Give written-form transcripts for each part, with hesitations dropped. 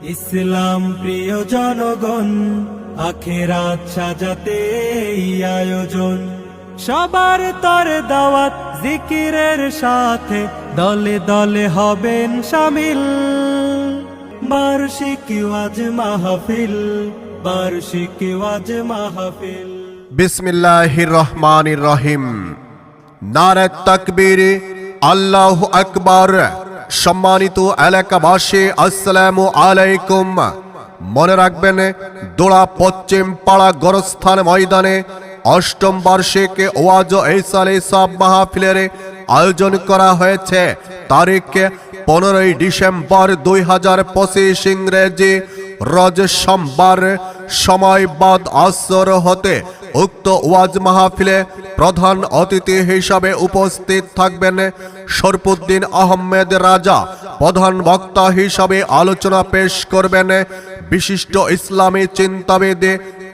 ইসলাম প্রিয় জনগণ, আখিরাত সাজাতে এই আয়োজন। সবার তরে দাওয়াত জিকিরের সাথে, দলে দলে হবেন শামিল। বার্ষিক ওয়াজ মাহফিল, বার্ষিক ওয়াজ মাহফিল। বিসমিল্লাহির রহমানির রহিম। নারে তাকবীর, আল্লাহু আকবার। সম্মানিত এলাকাবাসী, আসসালামু আলাইকুম। মনে রাখবেন, দোড়া পশ্চিম পাড়া গোরস্থান ময়দানে অষ্টম বার্ষিক ওয়াজ ইসালে সাব মাহফিলের আয়োজন করা হয়েছে। তারিখ 15 ডিসেম্বর 2025 ইংরেজি রোজ সোমবার। সময় বাদ আসর হতে উক্ত ওয়াজ মাহফিলে প্রধান অতিথি হিসাবে উপস্থিত থাকবেন শরফুদ্দিন আহমেদ রাজা। প্রধান বক্তা হিসাবে আলোচনা পেশ করবেন বিশিষ্ট ইসলামী চিন্তাবিদ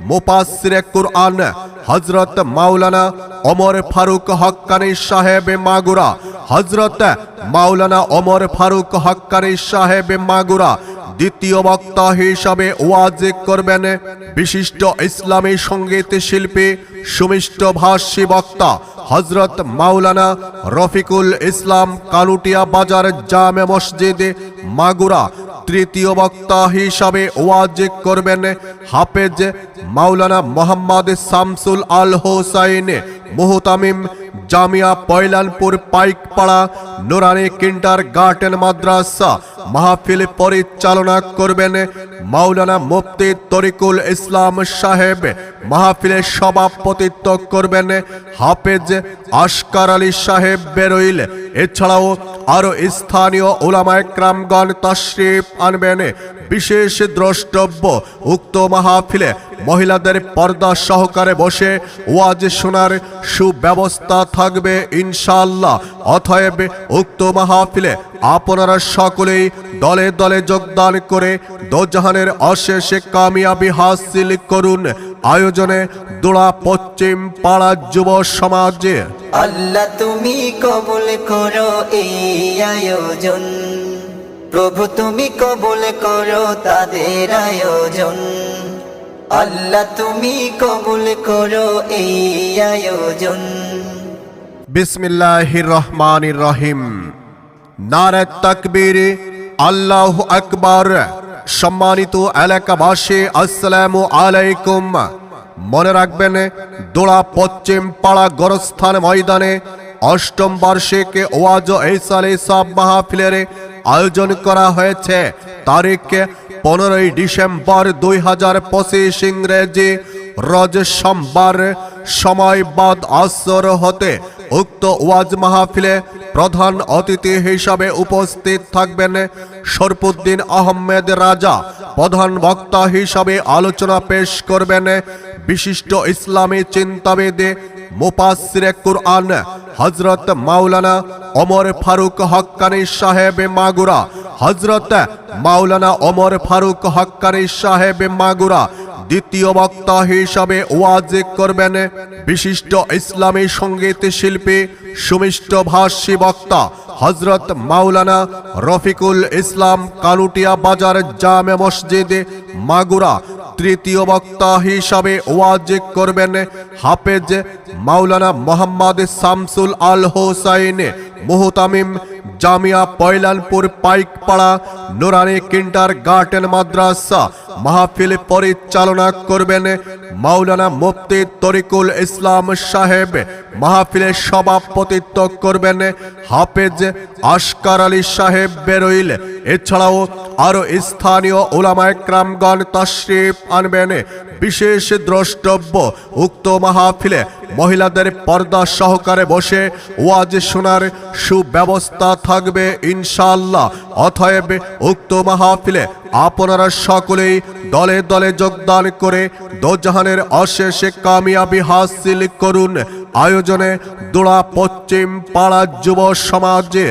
মুফাসসিরে কুরআন হযরত মাওলানা ওমর ফারুক হক্কানী সাহেব মাগুরা। হযরত মাওলানা ওমর ফারুক হক্কানী সাহেব মাগুরা। দ্বিতীয় বক্তা হিসাবে ওয়াজ করবেন বিশিষ্ট ইসলামী সঙ্গীত শিল্পী সুমিষ্ট ভাষী বক্তা হযরত মাওলানা রফিকুল ইসলাম, কালুটিয়া বাজার জামে মসজিদ মাগুরা। তৃতীয় বক্তা হিসাবে ওয়াজ করবেন হাফেজ মাওলানা মোহাম্মদ শামসুল আল হোসাইন মুহতামিম, জামিয়া পয়লানপুর পাইকপাড়া নুরানি কিন্ডারগার্টেন মাদ্রাসা। মাহফিল পরিচালনা করবেন মাওলানা মুফতি তরিকুল ইসলাম সাহেব। মাহফিলে সভাপতিত্ব করবেন হাফেজ আসকার আলী সাহেব বেরইল। এছাড়াও আরো স্থানীয় উলামায়ে কেরামগণ তাশরীফ আনবেন। বিশেষ দ্রষ্টব্য, উক্ত মাহফিলে মহিলাদের পর্দা সহকারে বসে ওয়াজ শোনার সুব্যবস্থা থাকবে ইনশাআল্লাহ। অতএব উক্ত মাহফিলে আপনারা সকলেই দলে দলে যোগদান করে দোজাহানের অশেষ কামিয়াবি হাসিল করুন। আয়োজনে দোড়া পশ্চিম পাড়া যুব সমাজে। আল্লাহ তুমি কবুল করো এই আয়োজন, প্রভু তুমি কবুল করো তাদের আয়োজন। আল্লাহ তুমি কবুল করো এই আয়োজন। বিসমিল্লাহির রহমানির রহিম। নারে তাকবীর, আল্লাহু আকবার। সম্মানিত এলাকাবাসী, আসসালামু আলাইকুম। মনে রাখবেন, দোড়া পশ্চিম পাড়া গোরস্থান ময়দানে অষ্টম বার্ষিক ওয়াজ ইসালে সাব মাহফিলের আয়োজন করা হয়েছে। তারিখ 15 ডিসেম্বর 2025 ইংরেজি রোজ সোমবার। সময় বাদ আসর হতে উক্ত ওয়াজ মাহফিলে প্রধান অতিথি হিসাবে উপস্থিত থাকবেন শরফুদ্দিন আহমেদ রাজা। প্রধান বক্তা হিসাবে আলোচনা পেশ করবেন বিশিষ্ট ইসলামী চিন্তাবিদ মুফাসসিরে কুরআন হযরত মাওলানা ওমর ফারুক হক্কানী সাহেব মাগুরা। হযরত মাওলানা ওমর ফারুক হক্কানী সাহেব মাগুরা। দ্বিতীয় বক্তা হিসাবে ওয়াজ করবেন বিশিষ্ট ইসলামী সঙ্গীত শিল্পী সুমিষ্ট ভাষী বক্তা হযরত মাওলানা রফিকুল ইসলাম, কালুটিয়া বাজার জামে মসজিদ মাগুরা। তৃতীয় বক্তা হিসাবে ওয়াজ করবেন হাফেজ মাওলানা মোহাম্মদ শামসুল আল হোসাইন মুহতামিম, জামিয়া পয়লানপুর পাইকপাড়া নুরানি কিন্ডারগার্টেন মাদ্রাসা। মাহফিল পরিচালনা করবেন মাওলানা মুফতি তরিকুল ইসলাম সাহেব। মাহফিলে সভাপতিত্ব করবেন হাফেজ আসকার আলী সাহেব বেরইল। এছাড়াও আরো স্থানীয় উলামায়ে কেরামগণ তাশরীফ আনবেন। বিশেষ দ্রষ্টব্য, উক্ত মাহফিলে মহিলাদের পর্দা সহকারে বসে ওয়াজ শোনার সুব্যবস্থা থাকবে ইনশাআল্লাহ। অতএব উক্ত মাহফিলে আপনারা সকলেই দলে দলে যোগদান করে দোজাহানের অশেষ কামিয়াবি হাসিল করুন। আয়োজনে দোড়া পশ্চিম পাড়া যুব সমাজে।